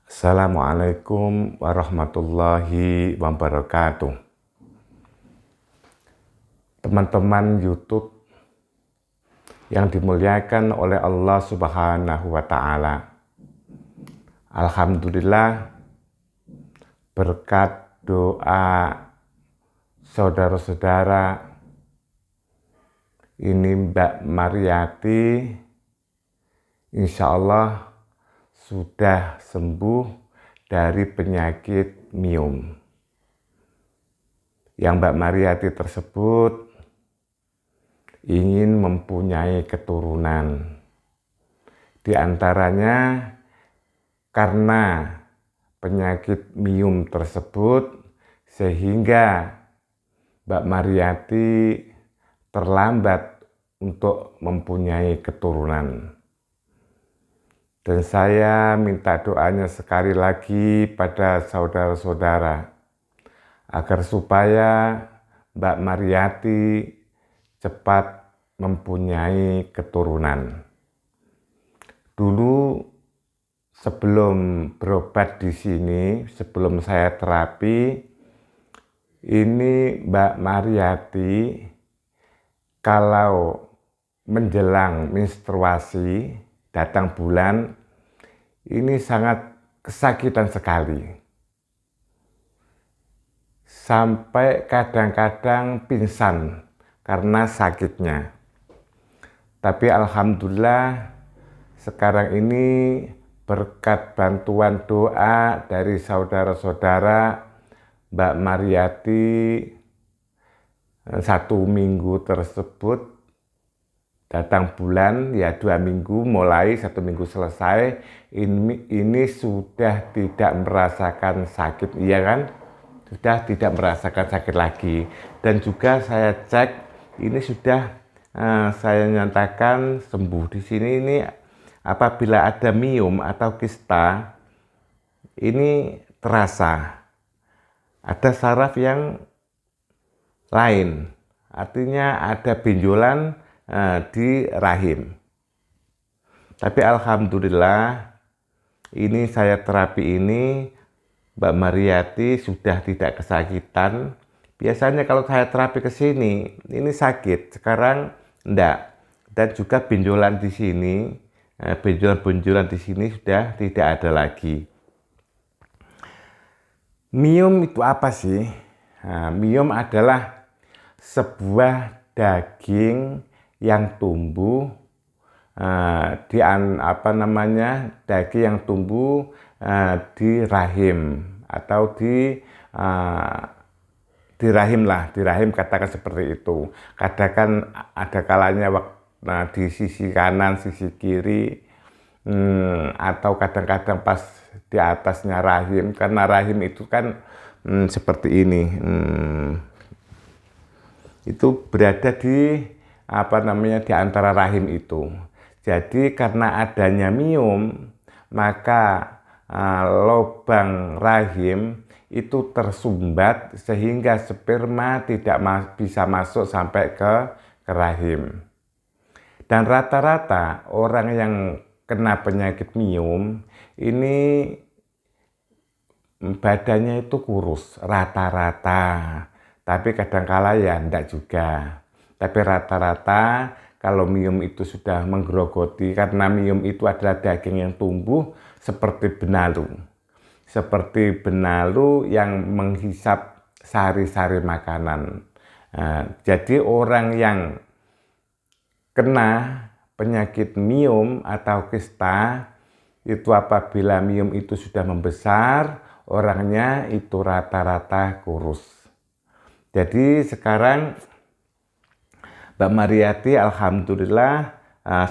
Assalamualaikum warahmatullahi wabarakatuh. Teman-teman YouTube yang dimuliakan oleh Allah Subhanahu wa Ta'ala. Alhamdulillah, berkat doa saudara-saudara, ini Mbak Mariyati insya Allah sudah sembuh dari penyakit miom. Yang Mbak Mariyati tersebut ingin mempunyai keturunan. Di antaranya karena penyakit miom tersebut sehingga Mbak Mariyati terlambat untuk mempunyai keturunan. Dan saya minta doanya sekali lagi pada saudara-saudara agar supaya Mbak Mariyati cepat mempunyai keturunan. Dulu sebelum berobat di sini, sebelum saya terapi, ini Mbak Mariyati kalau menjelang menstruasi, datang bulan, ini sangat kesakitan sekali. Sampai kadang-kadang pingsan karena sakitnya. Tapi alhamdulillah sekarang ini berkat bantuan doa dari saudara-saudara, Mbak Mariyati 1 minggu tersebut datang bulan, ya 2 minggu mulai 1 minggu selesai, ini sudah tidak merasakan sakit, iya kan? Sudah tidak merasakan sakit lagi. Dan juga saya cek, ini sudah saya nyatakan sembuh. Di sini ini apabila ada miom atau kista, ini terasa ada saraf yang lain, artinya ada benjolan di rahim. Tapi alhamdulillah ini saya terapi ini Mbak Mariyati sudah tidak kesakitan. Biasanya kalau saya terapi ke sini ini sakit, sekarang enggak. Dan juga benjolan di sini, benjolan-benjolan di sini sudah tidak ada lagi. Miom itu apa sih? Miom adalah sebuah daging yang tumbuh daging yang tumbuh di rahim atau di rahim katakan seperti itu. Kadang ada kalanya di sisi kanan, sisi kiri, atau kadang-kadang pas di atasnya rahim, karena rahim itu kan seperti ini. Itu berada di di antara rahim itu. Jadi karena adanya miom, maka lubang rahim itu tersumbat sehingga sperma tidak bisa masuk sampai ke rahim. Dan rata-rata orang yang kena penyakit miom ini badannya itu kurus rata-rata. Tapi kadangkala ya enggak juga. Tapi rata-rata kalau miom itu sudah menggerogoti, karena miom itu adalah daging yang tumbuh seperti benalu. Seperti benalu yang menghisap sari-sari makanan. Jadi orang yang kena penyakit miom atau kista, itu apabila miom itu sudah membesar, orangnya itu rata-rata kurus. Jadi sekarang Mbak Mariyati alhamdulillah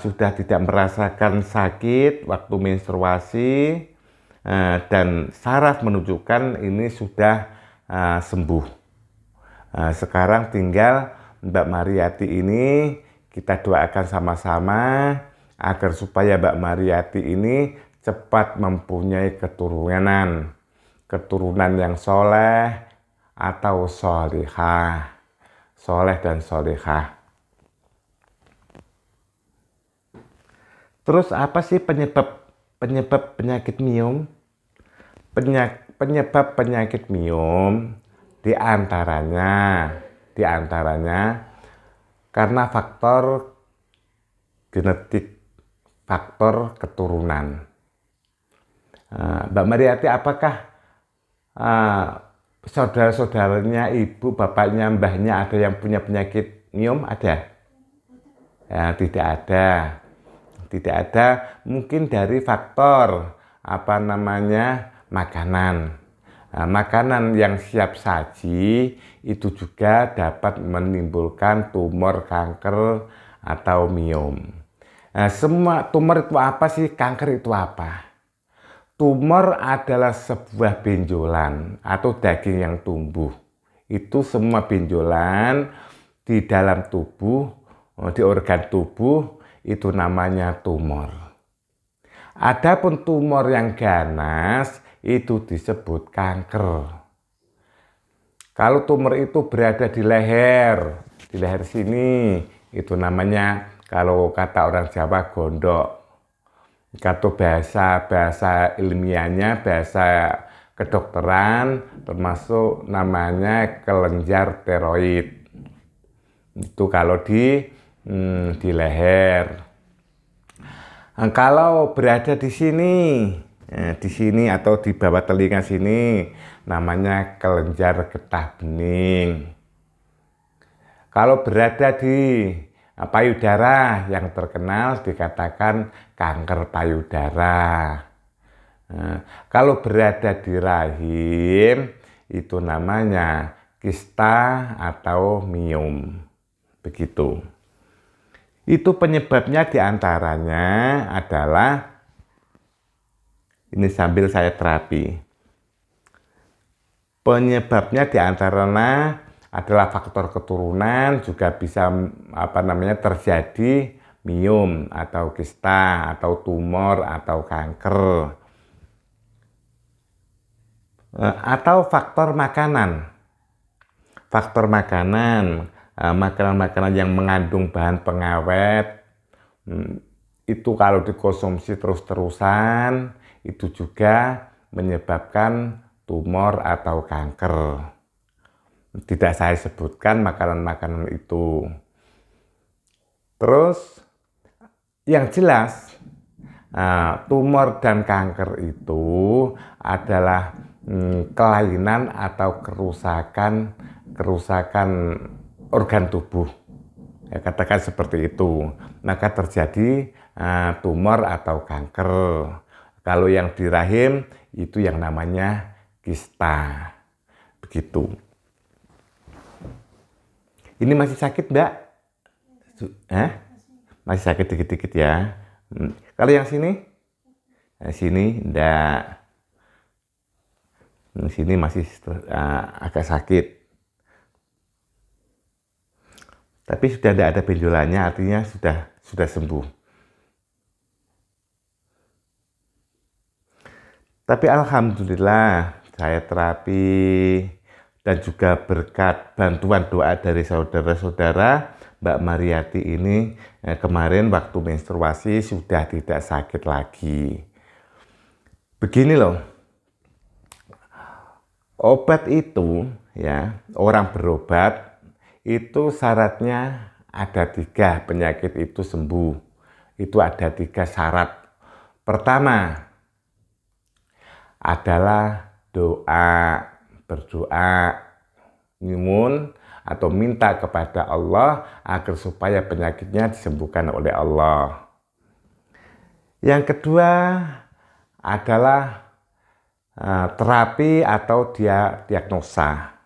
sudah tidak merasakan sakit waktu menstruasi, dan saraf menunjukkan ini sudah sembuh. Sekarang tinggal Mbak Mariyati ini kita doakan sama-sama agar supaya Mbak Mariyati ini cepat mempunyai keturunan yang soleh atau solihah, soleh dan solihah. Terus apa sih penyebab penyakit miom? Penyebab penyakit miom diantaranya karena faktor genetik, faktor keturunan. Mbak Mariati, apakah saudara-saudaranya, ibu, bapaknya, mbahnya ada yang punya penyakit miom? Ada? Ya, tidak ada. Tidak ada, mungkin dari faktor makanan. Makanan yang siap saji itu juga dapat menimbulkan tumor, kanker, atau miom. Semua tumor itu apa sih? Kanker itu apa? Tumor adalah sebuah benjolan atau daging yang tumbuh. Itu semua benjolan di dalam tubuh, di organ tubuh, itu namanya tumor. Adapun tumor yang ganas itu disebut kanker. Kalau tumor itu berada di leher sini, itu namanya, kalau kata orang Jawa, gondok. Kata bahasa ilmiahnya, bahasa kedokteran, termasuk namanya kelenjar tiroid. Itu kalau di leher. Kalau berada di sini atau di bawah telinga sini, namanya kelenjar getah bening. Kalau berada di payudara, yang terkenal dikatakan kanker payudara. Kalau berada di rahim, itu namanya kista atau miom. Begitu. Itu penyebabnya diantaranya adalah, ini sambil saya terapi. Penyebabnya diantaranya adalah faktor keturunan, juga bisa terjadi miom atau kista atau tumor atau kanker. Atau faktor makanan. Faktor makanan. Makanan-makanan yang mengandung bahan pengawet itu kalau dikonsumsi terus-terusan itu juga menyebabkan tumor atau kanker. Tidak saya sebutkan makanan-makanan itu. Terus yang jelas tumor dan kanker itu adalah kelainan atau kerusakan organ tubuh, ya, katakan seperti itu, maka terjadi tumor atau kanker. Kalau yang di rahim itu yang namanya kista, begitu. Ini masih sakit, Mbak? Masih sakit dikit-dikit ya. Kalau yang sini? Sini enggak. Sini masih agak sakit. Tapi sudah tidak ada benjolannya, artinya sudah sembuh. Tapi alhamdulillah saya terapi dan juga berkat bantuan doa dari saudara-saudara, Mbak Mariati ini kemarin waktu menstruasi sudah tidak sakit lagi. Begini loh, obat itu ya, orang berobat itu syaratnya ada 3 penyakit itu sembuh. Itu ada 3 syarat. Pertama adalah berdoa, nyumun atau minta kepada Allah agar supaya penyakitnya disembuhkan oleh Allah. Yang kedua adalah terapi atau diagnosa.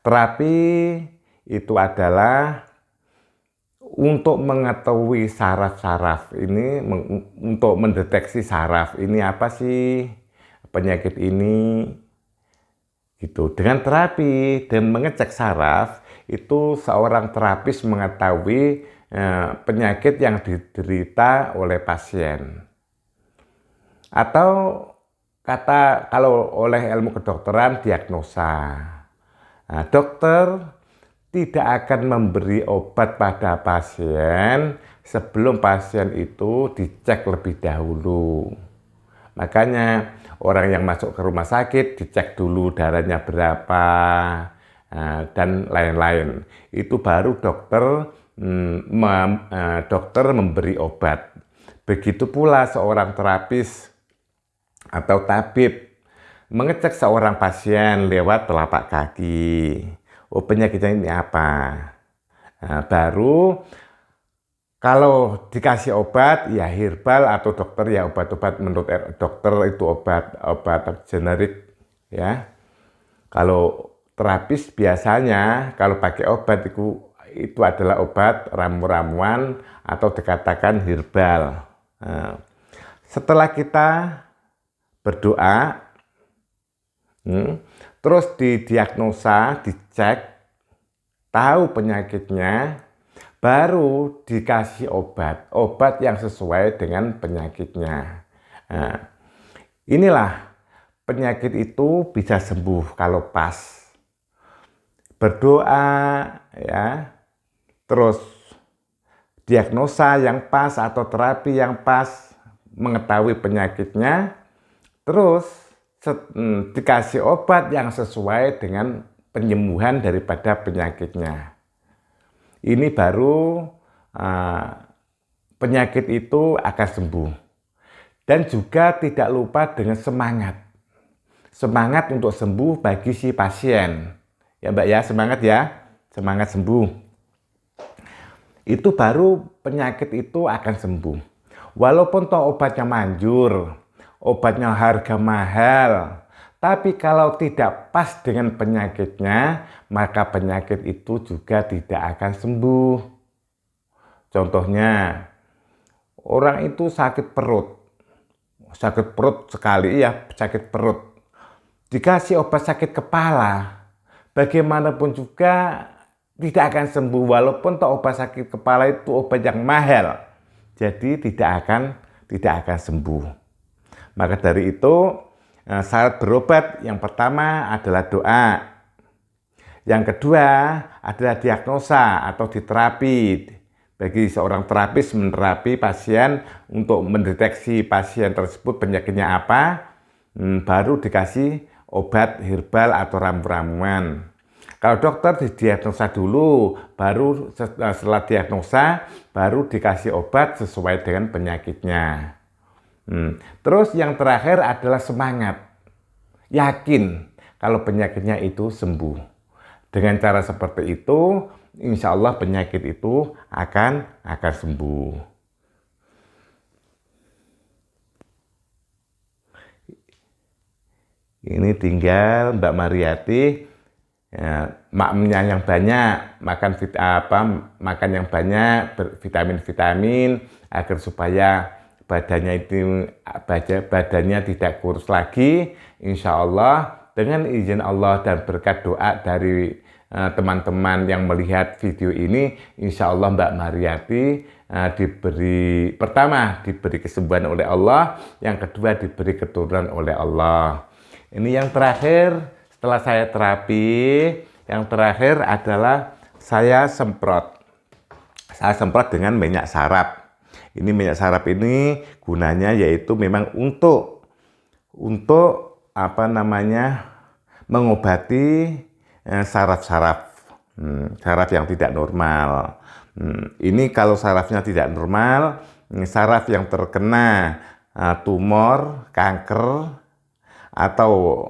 Terapi itu adalah untuk mengetahui saraf-saraf ini, untuk mendeteksi saraf ini apa sih penyakit ini, gitu. Dengan terapi dan mengecek saraf itu seorang terapis mengetahui penyakit yang diderita oleh pasien. Atau kalau oleh ilmu kedokteran, diagnosa. Nah, dokter tidak akan memberi obat pada pasien sebelum pasien itu dicek lebih dahulu. Makanya orang yang masuk ke rumah sakit dicek dulu darahnya berapa dan lain-lain. Itu baru dokter memberi obat. Begitu pula seorang terapis atau tabib mengecek seorang pasien lewat telapak kaki. Oh, penyakitnya ini apa? Nah, baru kalau dikasih obat ya herbal atau dokter ya obat-obat menurut dokter itu obat generik ya. Kalau terapis biasanya kalau pakai obat itu adalah obat ramu-ramuan atau dikatakan herbal. Nah, setelah kita berdoa, terus didiagnosa, dicek, tahu penyakitnya, baru dikasih obat yang sesuai dengan penyakitnya. Nah, inilah penyakit itu bisa sembuh kalau pas berdoa ya, terus diagnosa yang pas atau terapi yang pas, mengetahui penyakitnya, terus dikasih obat yang sesuai dengan penyembuhan daripada penyakitnya. Ini baru penyakit itu akan sembuh. Dan juga tidak lupa dengan semangat. Semangat untuk sembuh bagi si pasien. Ya Mbak ya, semangat ya. Semangat sembuh. Itu baru penyakit itu akan sembuh. Walaupun toh obatnya manjur, obatnya harga mahal, tapi kalau tidak pas dengan penyakitnya, maka penyakit itu juga tidak akan sembuh. Contohnya, orang itu sakit perut sekali ya, sakit perut. Dikasih obat sakit kepala, bagaimanapun juga tidak akan sembuh, walaupun toh obat sakit kepala itu obat yang mahal. Jadi tidak akan sembuh. Maka dari itu syarat berobat yang pertama adalah doa. Yang kedua adalah diagnosa atau diterapi. Bagi seorang terapis menerapi pasien untuk mendeteksi pasien tersebut penyakitnya apa, baru dikasih obat herbal atau ramu-ramuan. Kalau dokter didiagnosa dulu, baru setelah diagnosa, baru dikasih obat sesuai dengan penyakitnya. Terus yang terakhir adalah semangat. Yakin kalau penyakitnya itu sembuh. Dengan cara seperti itu, insya Allah penyakit itu akan sembuh. Ini tinggal Mbak Mariati. Ya, maknya yang banyak, makan yang banyak, vitamin-vitamin agar supaya badannya tidak kurus lagi. Insya Allah dengan izin Allah dan berkat doa dari teman-teman yang melihat video ini, insya Allah Mbak Mariati diberi kesembuhan oleh Allah, yang kedua diberi keturunan oleh Allah. Ini yang terakhir. Setelah saya terapi, yang terakhir adalah saya semprot. Saya semprot dengan minyak sarap. Ini minyak sarap ini gunanya yaitu memang untuk mengobati saraf-saraf yang tidak normal. Ini kalau sarafnya tidak normal, saraf yang terkena tumor, kanker, atau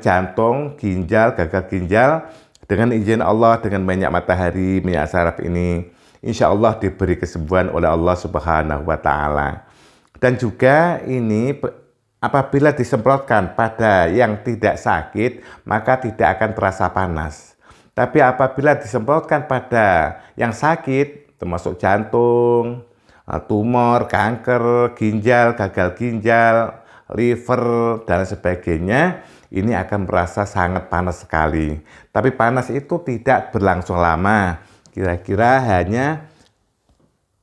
jantung, ginjal, gagal ginjal, dengan izin Allah, dengan minyak matahari, minyak saraf ini, insya Allah diberi kesembuhan oleh Allah Subhanahu wa Ta'ala. Dan juga ini apabila disemprotkan pada yang tidak sakit, maka tidak akan terasa panas. Tapi apabila disemprotkan pada yang sakit, termasuk jantung, tumor, kanker, ginjal, gagal ginjal, liver, dan sebagainya, ini akan merasa sangat panas sekali. Tapi panas itu tidak berlangsung lama, kira-kira hanya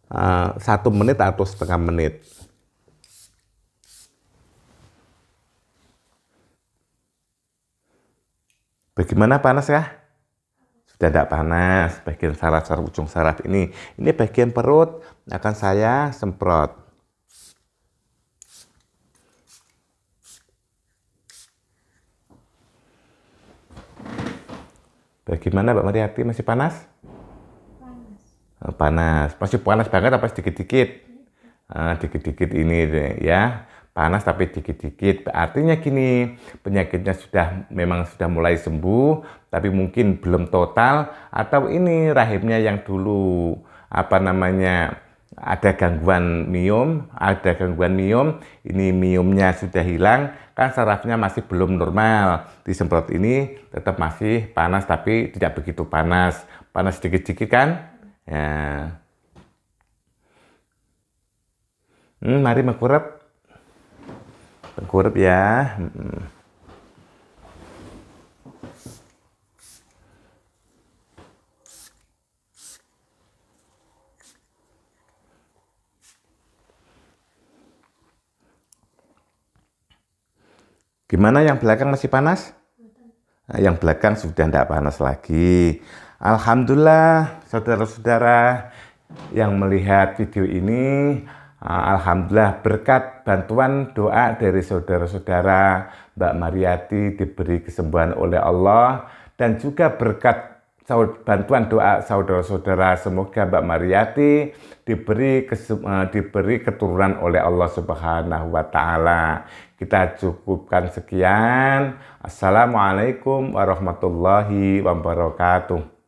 1 menit atau setengah menit. Bagaimana panas kah? Sudah tidak panas. Bagian saraf-saraf, ujung saraf ini bagian perut akan saya semprot. Bagaimana Mbak Mariati, masih panas? Panas. Panas, masih panas banget apa sedikit-dikit? Dikit-dikit ini deh, ya, panas tapi dikit-dikit. Artinya gini, penyakitnya memang sudah mulai sembuh, tapi mungkin belum total, atau ini rahimnya yang dulu apa namanya ada gangguan miom, ini miomnya sudah hilang, kan sarafnya masih belum normal. Disemprot ini tetap masih panas tapi tidak begitu panas, panas sedikit-sedikit kan? Ya. Mari mengkurep ya. Gimana yang belakang masih panas? Nah, yang belakang sudah tidak panas lagi. Alhamdulillah, saudara-saudara yang melihat video ini, alhamdulillah berkat bantuan doa dari saudara-saudara, Mbak Mariati diberi kesembuhan oleh Allah, dan juga berkat bantuan doa saudara-saudara, semoga Mbak Mariati diberi keturunan oleh Allah Subhanahu wa Ta'ala. Kita cukupkan sekian. Assalamualaikum warahmatullahi wabarakatuh.